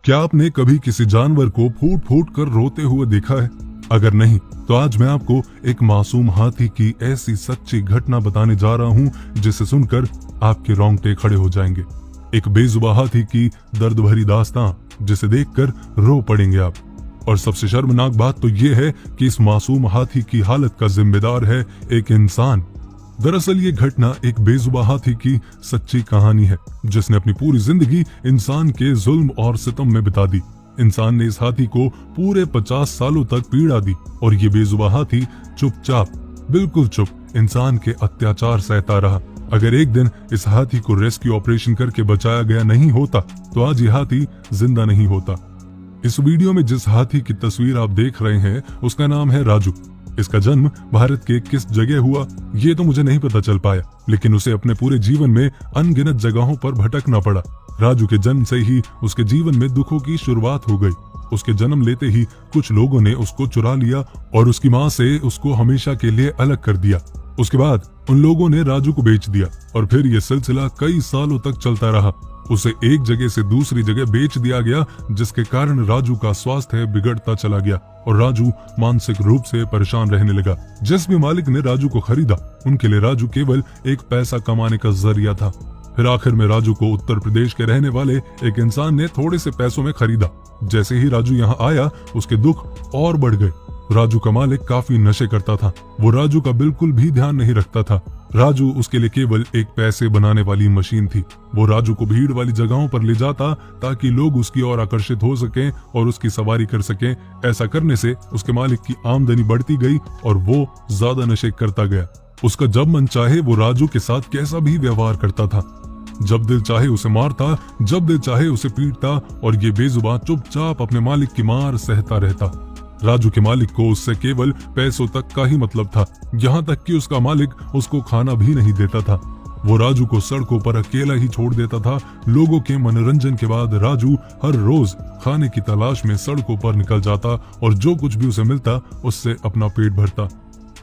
क्या आपने कभी किसी जानवर को फूट फूट कर रोते हुए देखा है? अगर नहीं तो आज मैं आपको एक मासूम हाथी की ऐसी सच्ची घटना बताने जा रहा हूं जिसे सुनकर आपके रोंगटे खड़े हो जाएंगे। एक बेजुबान हाथी की दर्द भरी दास्तां जिसे देखकर रो पड़ेंगे आप। और सबसे शर्मनाक बात तो ये है कि इस मासूम हाथी की हालत का जिम्मेदार है एक इंसान। दरअसल ये घटना एक बेजुबान हाथी की सच्ची कहानी है जिसने अपनी पूरी जिंदगी इंसान के जुल्म और सितम में बिता दी। इंसान ने इस हाथी को पूरे 50 सालों तक पीड़ा दी और ये बेजुबान हाथी चुपचाप, बिल्कुल चुप इंसान के अत्याचार सहता रहा। अगर एक दिन इस हाथी को रेस्क्यू ऑपरेशन करके बचाया गया नहीं होता तो आज ये हाथी जिंदा नहीं होता। इस वीडियो में जिस हाथी की तस्वीर आप देख रहे हैं उसका नाम है राजू। इसका जन्म भारत के किस जगह हुआ ये तो मुझे नहीं पता चल पाया, लेकिन उसे अपने पूरे जीवन में अनगिनत जगहों पर भटकना पड़ा। राजू के जन्म से ही उसके जीवन में दुखों की शुरुआत हो गई। उसके जन्म लेते ही कुछ लोगों ने उसको चुरा लिया और उसकी माँ से उसको हमेशा के लिए अलग कर दिया। उसके बाद उन लोगों ने राजू को बेच दिया और फिर ये सिलसिला कई सालों तक चलता रहा। उसे एक जगह से दूसरी जगह बेच दिया गया जिसके कारण राजू का स्वास्थ्य बिगड़ता चला गया और राजू मानसिक रूप से परेशान रहने लगा। जिस भी मालिक ने राजू को खरीदा उनके लिए राजू केवल एक पैसा कमाने का जरिया था। फिर आखिर में राजू को उत्तर प्रदेश के रहने वाले एक इंसान ने थोड़े से पैसों में खरीदा। जैसे ही राजू यहाँ आया उसके दुख और बढ़ गए। राजू का मालिक काफी नशे करता था। वो राजू का बिल्कुल भी ध्यान नहीं रखता था। राजू उसके लिए केवल एक पैसे बनाने वाली मशीन थी। वो राजू को भीड़ वाली जगहों पर ले जाता ताकि लोग उसकी ओर आकर्षित हो सकें और उसकी सवारी कर सकें। ऐसा करने से उसके मालिक की आमदनी बढ़ती गई और वो ज्यादा नशे करता गया। उसका जब मन चाहे वो राजू के साथ कैसा भी व्यवहार करता था। जब दिल चाहे उसे मारता, जब दिल चाहे उसे पीटता और ये बेजुबान चुपचाप अपने मालिक की मार सहता रहता। राजू के मालिक को उससे केवल पैसों तक का ही मतलब था, यहाँ तक कि उसका मालिक उसको खाना भी नहीं देता था। वो राजू को सड़कों पर अकेला ही छोड़ देता था। लोगों के मनोरंजन के बाद राजू हर रोज खाने की तलाश में सड़कों पर निकल जाता और जो कुछ भी उसे मिलता उससे अपना पेट भरता।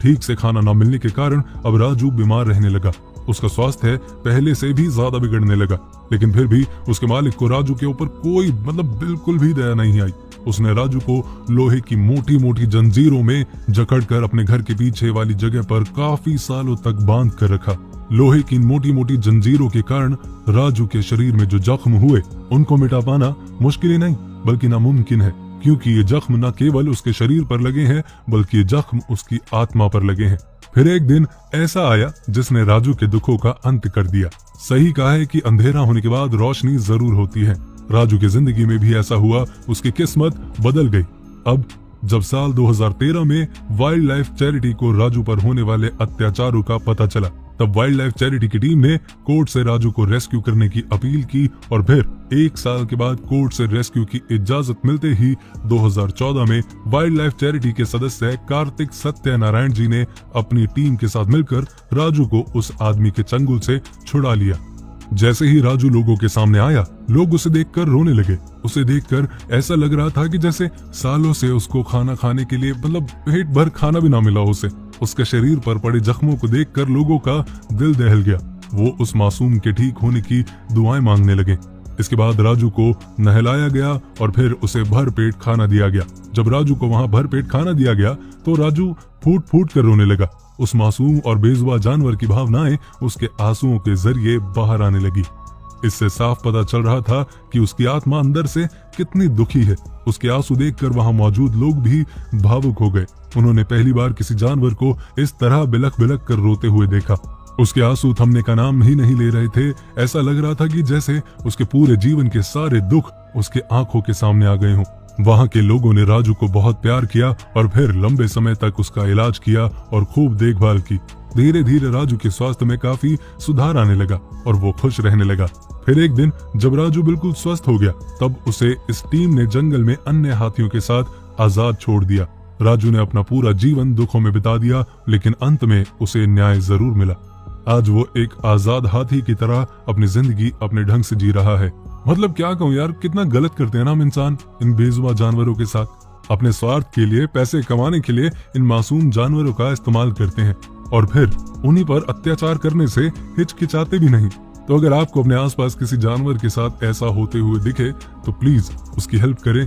ठीक से खाना न मिलने के कारण अब राजू बीमार रहने लगा। उसका स्वास्थ्य पहले से भी ज्यादा बिगड़ने लगा, लेकिन फिर भी उसके मालिक को राजू के ऊपर कोई बिल्कुल भी दया नहीं आई। उसने राजू को लोहे की मोटी मोटी जंजीरों में जकड़कर अपने घर के पीछे वाली जगह पर काफी सालों तक बांध कर रखा। लोहे की मोटी मोटी जंजीरों के कारण राजू के शरीर में जो जख्म हुए उनको मिटा पाना मुश्किल ही नहीं बल्कि नामुमकिन है, क्योंकि ये जख्म न केवल उसके शरीर पर लगे हैं बल्कि ये जख्म उसकी आत्मा पर लगे हैं। फिर एक दिन ऐसा आया जिसने राजू के दुखों का अंत कर दिया। सही कहा है कि अंधेरा होने के बाद रोशनी जरूर होती है। राजू की जिंदगी में भी ऐसा हुआ। उसकी किस्मत बदल गई। अब जब साल 2013 में वाइल्ड लाइफ चैरिटी को राजू पर होने वाले अत्याचारों का पता चला, तब वाइल्ड लाइफ चैरिटी की टीम ने कोर्ट से राजू को रेस्क्यू करने की अपील की और फिर एक साल के बाद कोर्ट से रेस्क्यू की इजाजत मिलते ही 2014 में वाइल्ड लाइफ चैरिटी के सदस्य कार्तिक सत्यनारायण जी ने अपनी टीम के साथ मिलकर राजू को उस आदमी के चंगुल से छुड़ा लिया। जैसे ही राजू लोगों के सामने आया, लोग उसे देखकर रोने लगे। उसे देखकर ऐसा लग रहा था कि जैसे सालों से उसको खाना खाने के लिए पेट भर खाना भी ना मिला उसे। उसके शरीर पर पड़े जख्मों को देखकर लोगों का दिल दहल गया। वो उस मासूम के ठीक होने की दुआएं मांगने लगे। इसके बाद राजू को नहलाया गया और फिर उसे भर पेट खाना दिया गया। जब राजू को वहां भर पेट खाना दिया गया तो राजू फूट फूट कर रोने लगा। उस मासूम और बेजुबान जानवर की भावनाएं उसके आंसुओं के जरिए बाहर आने लगी। इससे साफ पता चल रहा था कि उसकी आत्मा अंदर से कितनी दुखी है। उसके आंसू देखकर वहां मौजूद लोग भी भावुक हो गए। उन्होंने पहली बार किसी जानवर को इस तरह बिलख बिलख कर रोते हुए देखा। उसके आंसू थमने का नाम ही नहीं ले रहे थे। ऐसा लग रहा था कि जैसे उसके पूरे जीवन के सारे दुख उसके आंखों के सामने आ गए हों। वहां के लोगों ने राजू को बहुत प्यार किया और फिर लंबे समय तक उसका इलाज किया और खूब देखभाल की। धीरे धीरे राजू के स्वास्थ्य में काफी सुधार आने लगा और वो खुश रहने लगा। फिर एक दिन जब राजू बिल्कुल स्वस्थ हो गया तब उसे इस टीम ने जंगल में अन्य हाथियों के साथ आजाद छोड़ दिया। राजू ने अपना पूरा जीवन दुखों में बिता दिया, लेकिन अंत में उसे न्याय जरूर मिला। आज वो एक आजाद हाथी की तरह अपनी जिंदगी अपने ढंग से जी रहा है। क्या कहूँ यार, कितना गलत करते हैं ना हम इंसान इन बेजुबान जानवरों के साथ। अपने स्वार्थ के लिए, पैसे कमाने के लिए इन मासूम जानवरों का इस्तेमाल करते हैं और फिर उन्हीं पर अत्याचार करने से हिचकिचाते भी नहीं। तो अगर आपको अपने आसपास किसी जानवर के साथ ऐसा होते हुए दिखे तो प्लीज उसकी हेल्प करें